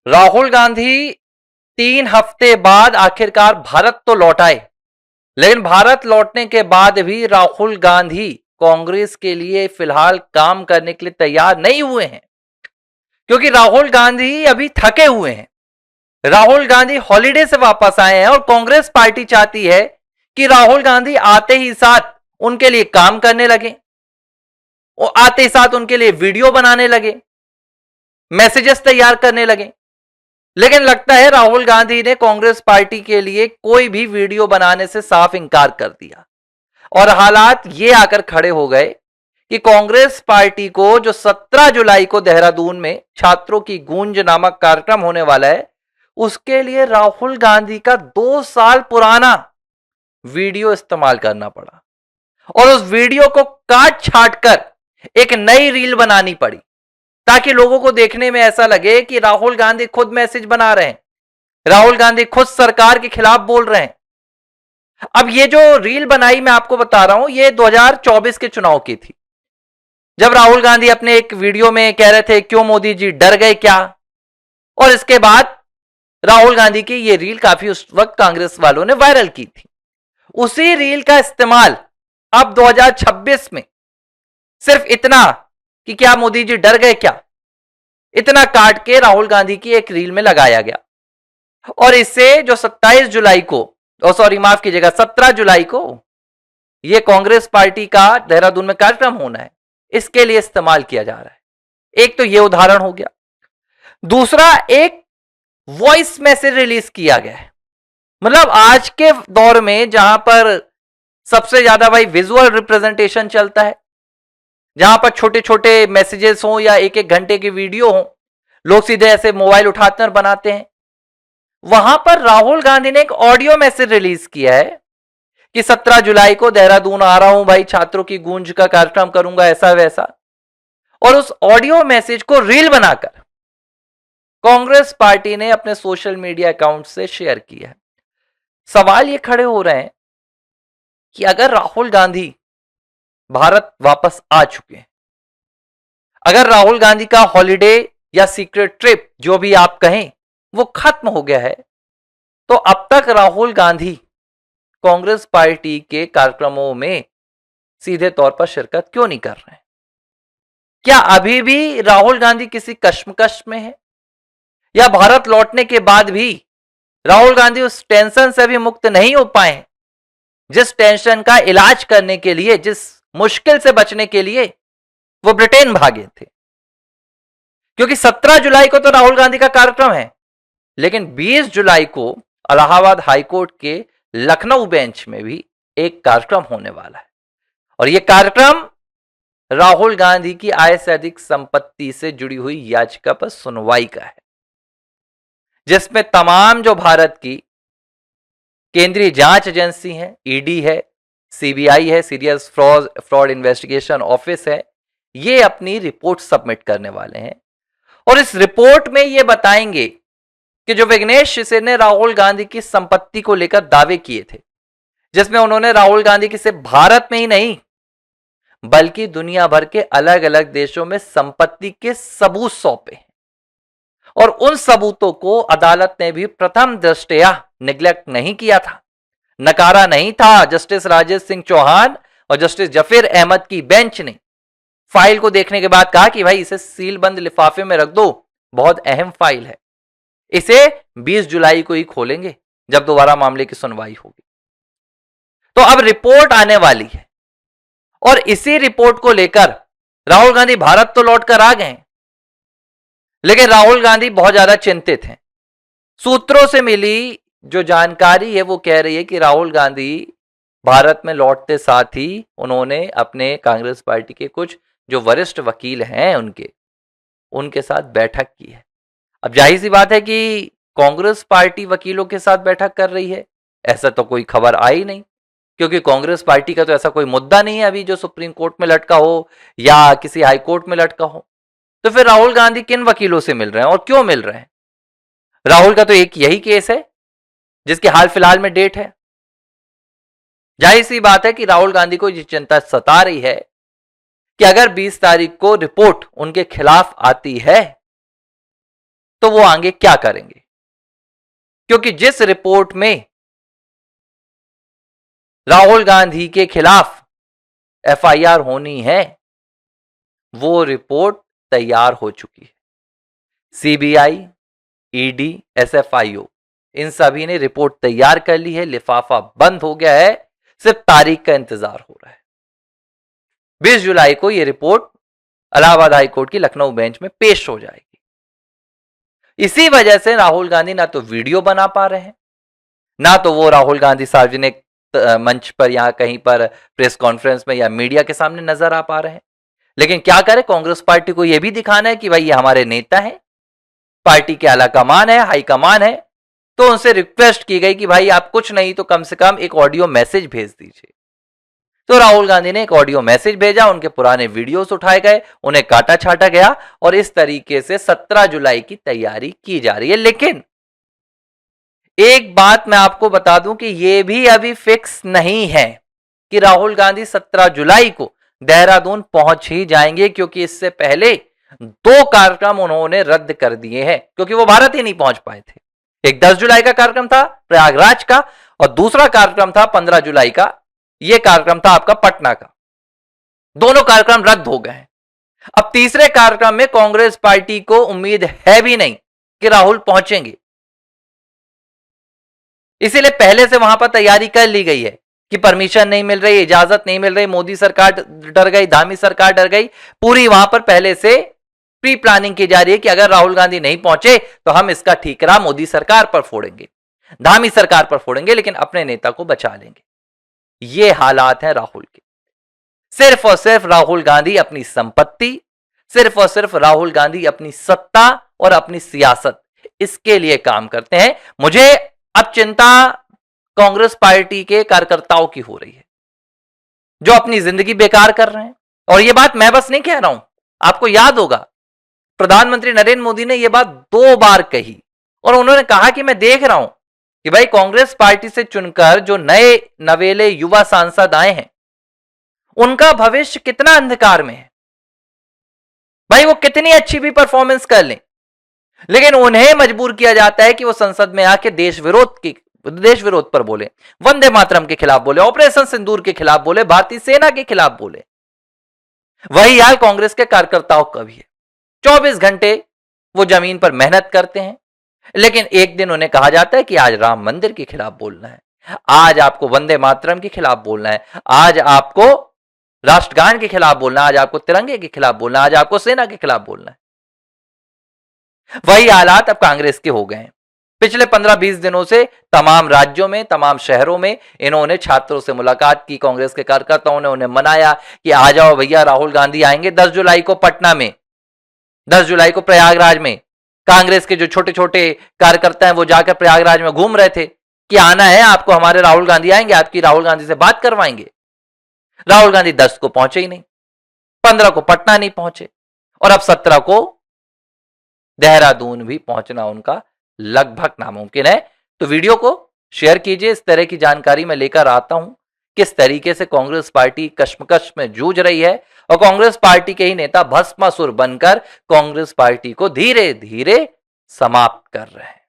राहुल गांधी 3 हफ्ते बाद आखिरकार भारत तो लौट आए, लेकिन भारत लौटने के बाद भी राहुल गांधी कांग्रेस के लिए फिलहाल काम करने के लिए तैयार नहीं हुए हैं, क्योंकि राहुल गांधी अभी थके हुए हैं। राहुल गांधी हॉलिडे से वापस आए हैं और कांग्रेस पार्टी चाहती है कि राहुल गांधी आते ही साथ उनके लिए काम करने लगे, और आते ही साथ उनके लिए वीडियो बनाने लगे, मैसेजेस तैयार करने लगे। लेकिन लगता है राहुल गांधी ने कांग्रेस पार्टी के लिए कोई भी वीडियो बनाने से साफ इंकार कर दिया, और हालात ये आकर खड़े हो गए कि कांग्रेस पार्टी को जो 17 जुलाई को देहरादून में छात्रों की गूंज नामक कार्यक्रम होने वाला है, उसके लिए राहुल गांधी का 2 साल पुराना वीडियो इस्तेमाल करना पड़ा, और उस वीडियो को काट छाट कर एक नई रील बनानी पड़ी, ताकि लोगों को देखने में ऐसा लगे कि राहुल गांधी खुद मैसेज बना रहे हैं, राहुल गांधी खुद सरकार के खिलाफ बोल रहे हैं। अब ये जो रील बनाई मैं आपको बता रहा हूं, ये 2024 के चुनाव की थी, जब राहुल गांधी अपने एक वीडियो में कह रहे थे क्यों मोदी जी डर गए क्या, और इसके बाद राहुल गांधी की ये रील काफी उस वक्त कांग्रेस वालों ने वायरल की थी। उसी रील का इस्तेमाल अब 2026 में सिर्फ इतना कि क्या मोदी जी डर गए क्या, इतना काट के राहुल गांधी की एक रील में लगाया गया, और इससे जो 27 जुलाई को, सॉरी माफ कीजिएगा 17 जुलाई को यह कांग्रेस पार्टी का देहरादून में कार्यक्रम होना है, इसके लिए इस्तेमाल किया जा रहा है। एक तो यह उदाहरण हो गया। दूसरा, एक वॉइस मैसेज रिलीज किया गया है। मतलब आज के दौर में जहां पर सबसे ज्यादा भाई विजुअल रिप्रेजेंटेशन चलता है, जहां पर छोटे छोटे मैसेजेस हों या एक एक घंटे की वीडियो हो, लोग सीधे ऐसे मोबाइल उठाते और बनाते हैं, वहां पर राहुल गांधी ने एक ऑडियो मैसेज रिलीज किया है कि 17 जुलाई को देहरादून आ रहा हूं भाई, छात्रों की गूंज का कार्यक्रम करूंगा, ऐसा वैसा, और उस ऑडियो मैसेज को रील बनाकर कांग्रेस पार्टी ने अपने सोशल मीडिया अकाउंट से शेयर किया है। सवाल ये खड़े हो रहे हैं कि अगर राहुल गांधी भारत वापस आ चुके हैं, अगर राहुल गांधी का हॉलिडे या सीक्रेट ट्रिप जो भी आप कहें वो खत्म हो गया है, तो अब तक राहुल गांधी कांग्रेस पार्टी के कार्यक्रमों में सीधे तौर पर शिरकत क्यों नहीं कर रहे हैं? क्या अभी भी राहुल गांधी किसी कश्मकश में है, या भारत लौटने के बाद भी राहुल गांधी उस टेंशन से भी मुक्त नहीं हो पाए हैं जिस टेंशन का इलाज करने के लिए, जिस मुश्किल से बचने के लिए वो ब्रिटेन भागे थे? क्योंकि 17 जुलाई को तो राहुल गांधी का कार्यक्रम है, लेकिन 20 जुलाई को इलाहाबाद हाईकोर्ट के लखनऊ बेंच में भी एक कार्यक्रम होने वाला है, और यह कार्यक्रम राहुल गांधी की आय से अधिक संपत्ति से जुड़ी हुई याचिका पर सुनवाई का है, जिसमें तमाम जो भारत की केंद्रीय जांच एजेंसी है, ईडी है, सीबीआई है, सीरियस फ्रॉड इन्वेस्टिगेशन ऑफिस है, ये अपनी रिपोर्ट सबमिट करने वाले हैं, और इस रिपोर्ट में ये बताएंगे कि जो विघ्नेश शिवसेना ने राहुल गांधी की संपत्ति को लेकर दावे किए थे, जिसमें उन्होंने राहुल गांधी की सिर्फ भारत में ही नहीं बल्कि दुनिया भर के अलग अलग देशों में संपत्ति के सबूत सौंपे हैं, और उन सबूतों को अदालत ने भी प्रथम दृष्टया निग्लेक्ट नहीं किया था, नकारा नहीं था। जस्टिस राजेश सिंह चौहान और जस्टिस जफीर अहमद की बेंच ने फाइल को देखने के बाद कहा कि भाई इसे सील बंद लिफाफे में रख दो, बहुत अहम फाइल है, इसे 20 जुलाई को ही खोलेंगे जब दोबारा मामले की सुनवाई होगी। तो अब रिपोर्ट आने वाली है, और इसी रिपोर्ट को लेकर राहुल गांधी भारत तो लौट कर आ गए, लेकिन राहुल गांधी बहुत ज्यादा चिंतित हैं। सूत्रों से मिली जो जानकारी है वो कह रही है कि राहुल गांधी भारत में लौटते साथ ही उन्होंने अपने कांग्रेस पार्टी के कुछ जो वरिष्ठ वकील हैं उनके साथ बैठक की है। अब जाहिर सी बात है कि कांग्रेस पार्टी वकीलों के साथ बैठक कर रही है, ऐसा तो कोई खबर आई नहीं, क्योंकि कांग्रेस पार्टी का तो ऐसा कोई मुद्दा नहीं है अभी जो सुप्रीम कोर्ट में लटका हो या किसी हाई कोर्ट में लटका हो। तो फिर राहुल गांधी किन वकीलों से मिल रहे हैं और क्यों मिल रहे हैं? राहुल का तो एक यही केस है जिसकी हाल फिलहाल में डेट है। जाहिर सी बात है कि राहुल गांधी को ये चिंता सता रही है कि अगर 20 तारीख को रिपोर्ट उनके खिलाफ आती है तो वो आगे क्या करेंगे, क्योंकि जिस रिपोर्ट में राहुल गांधी के खिलाफ एफआईआर होनी है वो रिपोर्ट तैयार हो चुकी है। सीबीआई, ईडी, एसएफआईओ इन सभी ने रिपोर्ट तैयार कर ली है, लिफाफा बंद हो गया है, सिर्फ तारीख का इंतजार हो रहा है। 20 जुलाई को यह रिपोर्ट इलाहाबाद हाईकोर्ट की लखनऊ बेंच में पेश हो जाएगी। इसी वजह से राहुल गांधी ना तो वीडियो बना पा रहे हैं, ना तो वो राहुल गांधी सार्वजनिक मंच पर या कहीं पर प्रेस कॉन्फ्रेंस में या मीडिया के सामने नजर आ पा रहे हैं। लेकिन क्या करे, कांग्रेस पार्टी को यह भी दिखाना है कि भाई ये हमारे नेता हैं, पार्टी के आला कमान है, हाई कमान है, तो उनसे रिक्वेस्ट की गई कि भाई आप कुछ नहीं तो कम से कम एक ऑडियो मैसेज भेज दीजिए। तो राहुल गांधी ने एक ऑडियो मैसेज भेजा, उनके पुराने वीडियोस उठाए गए, उन्हें काटा छाटा गया और इस तरीके से 17 जुलाई की तैयारी की जा रही है। लेकिन एक बात मैं आपको बता दूं कि यह भी अभी फिक्स नहीं है कि राहुल गांधी 17 जुलाई को देहरादून पहुंच ही जाएंगे, क्योंकि इससे पहले 2 कार्यक्रम उन्होंने रद्द कर दिए हैं, क्योंकि वो भारत ही नहीं पहुंच पाए थे। एक 10 जुलाई का कार्यक्रम था प्रयागराज का और दूसरा कार्यक्रम था 15 जुलाई का, यह कार्यक्रम था आपका पटना का। दोनों कार्यक्रम रद्द हो गए हैं। अब तीसरे कार्यक्रम में कांग्रेस पार्टी को उम्मीद है भी नहीं कि राहुल पहुंचेंगे, इसीलिए पहले से वहां पर तैयारी कर ली गई है कि परमिशन नहीं मिल रही, इजाजत नहीं मिल रही, मोदी सरकार डर गई, धामी सरकार डर गई, पूरी वहां पर पहले से प्री प्लानिंग की जा रही है कि अगर राहुल गांधी नहीं पहुंचे तो हम इसका ठीकरा मोदी सरकार पर फोड़ेंगे, धामी सरकार पर फोड़ेंगे, लेकिन अपने नेता को बचा लेंगे। ये हालात हैं राहुल के। सिर्फ और सिर्फ राहुल गांधी अपनी संपत्ति, सिर्फ और सिर्फ राहुल गांधी अपनी सत्ता और अपनी सियासत, इसके लिए काम करते हैं। मुझे अब चिंता कांग्रेस पार्टी के कार्यकर्ताओं की हो रही है, जो अपनी जिंदगी बेकार कर रहे हैं। और यह बात मैं बस नहीं कह रहा हूं, आपको याद होगा प्रधानमंत्री नरेंद्र मोदी ने यह बात 2 बार कही और उन्होंने कहा कि मैं देख रहा हूं कि भाई कांग्रेस पार्टी से चुनकर जो नए नवेले युवा सांसद आए हैं उनका भविष्य कितना अंधकार में है। भाई वो कितनी अच्छी भी परफॉर्मेंस कर लें, लेकिन उन्हें मजबूर किया जाता है कि वो संसद में आके देश विरोध पर बोले, वंदे मातरम के खिलाफ बोले, ऑपरेशन सिंदूर के खिलाफ बोले, भारतीय सेना के खिलाफ बोले। वही हाल कांग्रेस के कार्यकर्ताओं का भी है। 24 घंटे वो जमीन पर मेहनत करते हैं, लेकिन एक दिन उन्हें कहा जाता है कि आज राम मंदिर के खिलाफ बोलना है, आज आपको वंदे मातरम के खिलाफ बोलना है, आज आपको राष्ट्रगान के खिलाफ बोलना है, आज आपको तिरंगे के खिलाफ बोलना है, आज आपको सेना के खिलाफ बोलना है। वही हालात अब कांग्रेस के हो गए हैं। पिछले 15-20 दिनों से तमाम राज्यों में, तमाम शहरों में इन्होंने छात्रों से मुलाकात की, कांग्रेस के कार्यकर्ताओं ने उन्हें मनाया कि आ जाओ भैया, राहुल गांधी आएंगे 10 जुलाई को पटना में, 10 जुलाई को प्रयागराज में। कांग्रेस के जो छोटे छोटे कार्यकर्ता हैं वो जाकर प्रयागराज में घूम रहे थे कि आना है आपको, हमारे राहुल गांधी आएंगे, आपकी राहुल गांधी से बात करवाएंगे। राहुल गांधी 10 को पहुंचे ही नहीं, 15 को पटना नहीं पहुंचे और अब 17 को देहरादून भी पहुंचना उनका लगभग नामुमकिन है। तो वीडियो को शेयर कीजिए, इस तरह की जानकारी मैं लेकर आता हूं किस तरीके से कांग्रेस पार्टी कश्मकश में जूझ रही है और कांग्रेस पार्टी के ही नेता भस्मासुर बनकर कांग्रेस पार्टी को धीरे धीरे समाप्त कर रहे हैं।